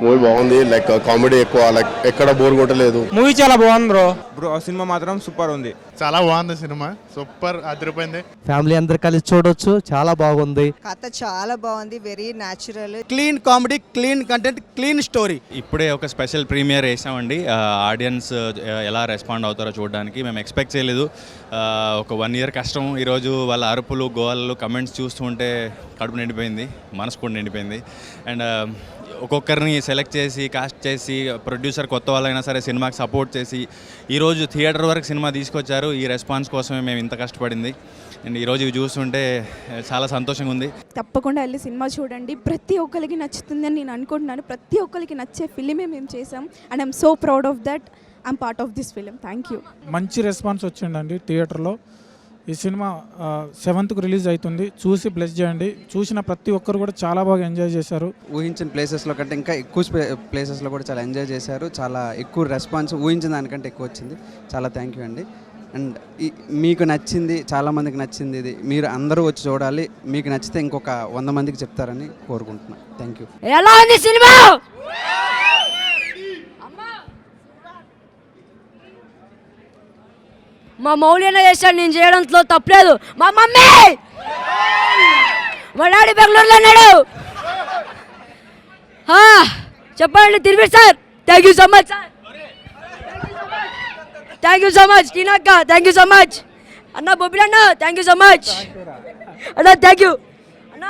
Movie బాగుంది. Like comedy ఎక్కువ, like ఎక్కడ బోర్ కొట్టలేదు. మూవీ చాలా బాగుంది బ్రో సినిమా మాత్రం సూపర్ ఉంది. చాలా బాగుంది సినిమా, సూపర్ అదిరిపోయింది. ఫ్యామిలీ అందరు కలిసి చూడొచ్చు, చాలా బాగుంది. కథ చాలా బాగుంది, very natural. Clean comedy, clean content, clean story. ఇప్పుడే ఒక స్పెషల్ ప్రీమియర్ వేసామండి. ఆడియన్స్ ఎలా రెస్పాండ్ అవుతారో చూడడానికి మేము ఎక్స్పెక్ట్ చేయలేదు. ఒక 1 year కష్టం. ఈరోజు వాళ్ళ అరుపులు, గోవాలు, కమెంట్స్ చూస్తూ ఉంటే కడుపు నిండిపోయింది, మనసు కూడా నిండిపోయింది. అండ్ ఒక్కొక్కరిని సెలెక్ట్ చేసి, కాస్ట్ చేసి, ప్రొడ్యూసర్ కొత్త వాళ్ళైనా సరే సినిమాకి సపోర్ట్ చేసి ఈరోజు థియేటర్ వరకు సినిమా తీసుకొచ్చారు. ఈ రెస్పాన్స్ కోసమే మేము ఇంత కష్టపడింది. అండ్ ఈరోజు ఇవి చూస్తుంటే చాలా సంతోషంగా ఉంది. తప్పకుండా వెళ్ళి సినిమా చూడండి, ప్రతి ఒక్కరికి నచ్చుతుందని నేను అనుకుంటున్నాను. ప్రతి ఒక్కరికి నచ్చే ఫిలిమే మేము చేసాం and I'm so proud of that. I'm part of this film. Thank you. మంచి రెస్పాన్స్ వచ్చిందండి థియేటర్లో. ఈ సినిమా 7th రిలీజ్ అవుతుంది. చూసి బ్లెస్ చేయండి. చూసిన ప్రతి ఒక్కరు కూడా చాలా బాగా ఎంజాయ్ చేశారు. ఊహించిన ప్లేసెస్లో కంటే ఇంకా ఎక్కువ ప్లేసెస్లో కూడా చాలా ఎంజాయ్ చేశారు. చాలా ఎక్కువ రెస్పాన్స్ ఊహించిన దానికంటే ఎక్కువ వచ్చింది. చాలా థ్యాంక్ యూ అండి. అండ్ మీకు నచ్చింది, చాలామందికి నచ్చింది. ఇది మీరు అందరూ వచ్చి చూడాలి. మీకు నచ్చితే ఇంకొక 100 మందికి చెప్తారని కోరుకుంటున్నాను. Thank you. ఎలా ఉంది సినిమా? మా మౌలిన చేశాడు, నేను చేయడంతో తప్పలేదు. మా మమ్మీ, మా డాడీ బెంగళూరులో అన్నాడు. చెప్పండి తిరిగి sir. Thank you so much sir. Thank you so much టీనక్క. థ్యాంక్ యూ సో మచ్ అన్న. బొబ్బిలి అన్న థ్యాంక్ యూ సో మచ్ అన్న. థ్యాంక్ యూ అన్న.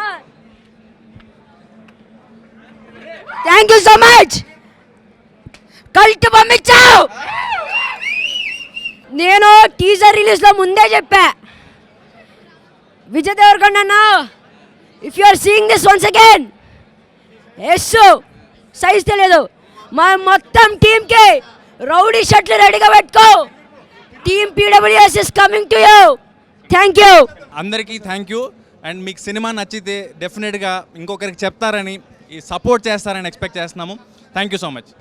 Thank you so much. Cult పంపించావు. నేను టీజర్ రిలీజ్లో ముందే చెప్పా, విజయ్ దేవరకొండ అన్న, if you are seeing this once again, S size తెలియదు, మా మొత్తం టీంకి రౌడీ షర్ట్లు రెడీగా పెట్టుకో. Team PWS is coming to you. Thank you అందరికీ. Thank you. అండ్ మీకు సినిమా నచ్చితే డెఫినెట్గా ఇంకొకరికి చెప్తారని, ఈ సపోర్ట్ చేస్తారని ఎక్స్పెక్ట్ చేస్తున్నాము. Thank you so much.